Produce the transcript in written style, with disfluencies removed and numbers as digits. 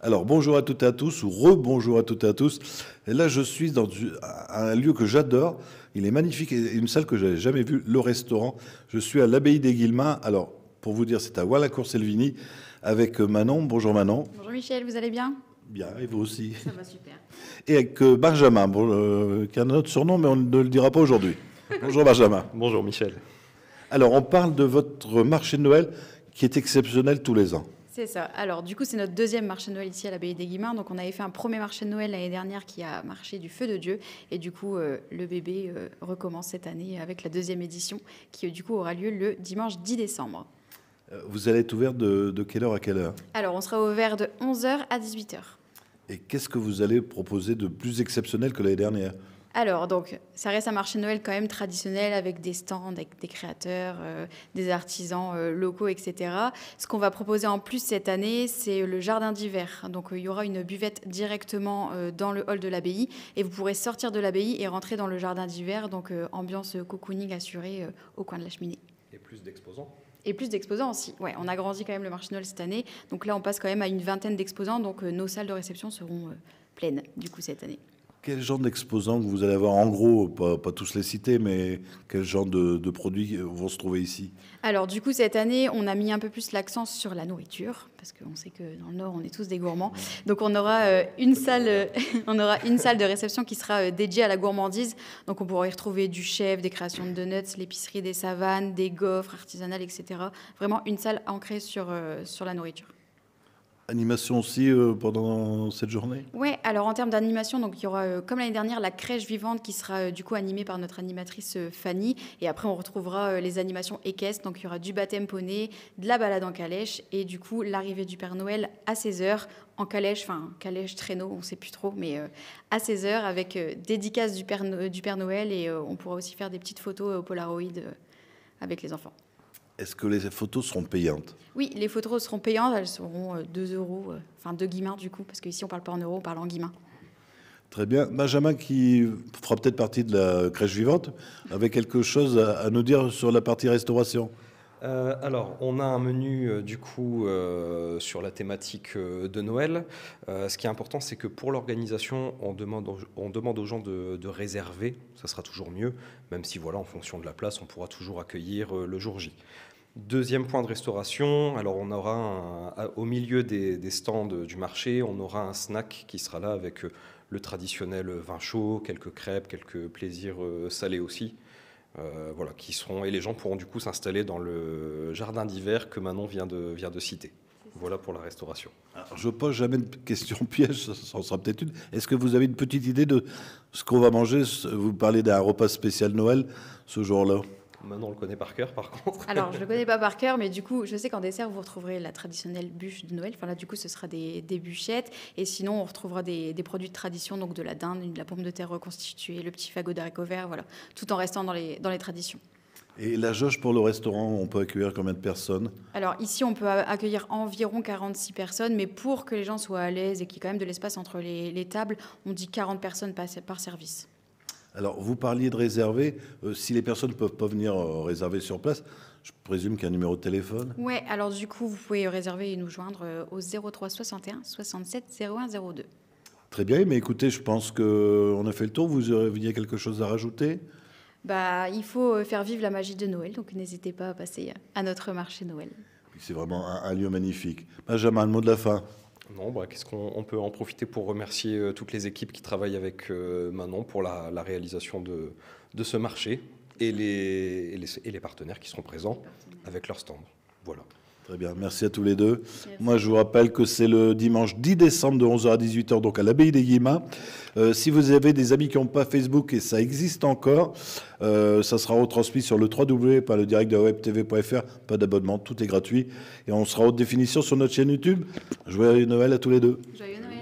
Alors, bonjour à toutes et à tous, ou rebonjour à toutes et à tous. Et là, je suis dans un lieu que j'adore. Il est magnifique et une salle que je n'avais jamais vue, le restaurant. Je suis à l'abbaye des Guillemins. Alors, pour vous dire, c'est à Wallacourt-Selvigny avec Manon. Bonjour Manon. Bonjour Michel, vous allez bien? Bien, et vous aussi. Ça va super. Et avec Benjamin, qui a un autre surnom, mais on ne le dira pas aujourd'hui. Bonjour Benjamin. Bonjour Michel. Alors, on parle de votre marché de Noël qui est exceptionnel tous les ans. C'est ça. Alors, du coup, c'est notre deuxième marché de Noël ici à l'abbaye des Guillemins. Donc, on avait fait un premier marché de Noël l'année dernière qui a marché du feu de Dieu. Et du coup, le bébé recommence cette année avec la deuxième édition qui, du coup, aura lieu le dimanche 10 décembre. Vous allez être ouvert de quelle heure à quelle heure? Alors, on sera ouvert de 11h à 18h. Et qu'est-ce que vous allez proposer de plus exceptionnel que l'année dernière? Alors, donc, ça reste un marché de Noël quand même traditionnel avec des stands, avec des créateurs, des artisans locaux, etc. Ce qu'on va proposer en plus cette année, c'est le jardin d'hiver. Donc, il y aura une buvette directement dans le hall de l'abbaye et vous pourrez sortir de l'abbaye et rentrer dans le jardin d'hiver. Donc, ambiance cocooning assurée au coin de la cheminée. Et plus d'exposants? Et plus d'exposants aussi. Ouais, on a grandi quand même le marché de Noël cette année. Donc là, on passe quand même à une vingtaine d'exposants. Donc, nos salles de réception seront pleines, du coup, cette année. Quel genre d'exposants que vous allez avoir, en gros, pas tous les cités, mais quel genre de produits vont se trouver ici? Alors du coup, cette année, on a mis un peu plus l'accent sur la nourriture, parce qu'on sait que dans le Nord, on est tous des gourmands. Donc on aura une salle, on aura une salle de réception qui sera dédiée à la gourmandise. Donc on pourra y retrouver du chef, des créations de donuts, l'épicerie des savanes, des gaufres artisanales, etc. Vraiment une salle ancrée sur la nourriture. Animation aussi pendant cette journée? Oui, alors en termes d'animation, donc il y aura, comme l'année dernière, la crèche vivante qui sera du coup animée par notre animatrice Fanny. Et après, on retrouvera les animations équestres. Donc il y aura du baptême poney, de la balade en calèche et du coup l'arrivée du Père Noël à 16h en calèche, enfin calèche, traîneau, on ne sait plus trop, mais à 16h avec dédicace du Père Noël et on pourra aussi faire des petites photos au Polaroid avec les enfants. Est-ce que les photos seront payantes? Oui, les photos seront payantes, elles seront 2 euros, enfin 2 guillemins du coup, parce qu'ici on ne parle pas en euros, on parle en guillemins. Très bien. Benjamin, qui fera peut-être partie de la crèche vivante, avait quelque chose à nous dire sur la partie restauration. Alors, on a un menu du coup sur la thématique de Noël. Ce qui est important, c'est que pour l'organisation, on demande aux gens de réserver. Ça sera toujours mieux, même si voilà, en fonction de la place, on pourra toujours accueillir le jour J. Deuxième point de restauration, alors on aura au milieu des stands du marché, on aura un snack qui sera là avec le traditionnel vin chaud, quelques crêpes, quelques plaisirs salés aussi. Voilà, qui seront, et les gens pourront du coup s'installer dans le jardin d'hiver que Manon vient de citer. Voilà pour la restauration. Alors, je pose jamais de questions pièges, ça en sera peut-être une. Est-ce que vous avez une petite idée de ce qu'on va manger? Vous parlez d'un repas spécial Noël ce jour-là? Manon le connaît par cœur, par contre. Alors, je ne le connais pas par cœur, mais du coup, je sais qu'en dessert, vous retrouverez la traditionnelle bûche de Noël. Enfin, là, du coup, ce sera des bûchettes. Et sinon, on retrouvera des produits de tradition, donc de la dinde, de la pomme de terre reconstituée, le petit fagot d'haricots verts, voilà, tout en restant dans les traditions. Et la jauge pour le restaurant, on peut accueillir combien de personnes? Alors, ici, on peut accueillir environ 46 personnes, mais pour que les gens soient à l'aise et qu'il y ait quand même de l'espace entre les tables, on dit 40 personnes par service. Alors, vous parliez de réserver. Si les personnes ne peuvent pas venir réserver sur place, je présume qu'il y a un numéro de téléphone? Oui, alors du coup, vous pouvez réserver et nous joindre au 03 61 67 01 02. Très bien, mais écoutez, je pense qu'on a fait le tour. Vous aviez quelque chose à rajouter? Il faut faire vivre la magie de Noël, donc n'hésitez pas à passer à notre marché Noël. C'est vraiment un lieu magnifique. Benjamin, le mot de la fin? Non, qu'est-ce qu'on peut en profiter pour remercier toutes les équipes qui travaillent avec Manon pour la réalisation de ce marché et les partenaires qui seront présents avec leur stand. Voilà. Très bien, merci à tous les deux. Merci. Moi, je vous rappelle que c'est le dimanche 10 décembre de 11h à 18h, donc à l'abbaye des Guillemins. Si vous avez des amis qui n'ont pas Facebook, et ça existe encore, ça sera retransmis sur le www.ledirect-de-webtv.fr. Pas d'abonnement, tout est gratuit. Et on sera en haute définition sur notre chaîne YouTube. Joyeux Noël à tous les deux. Joyeux Noël.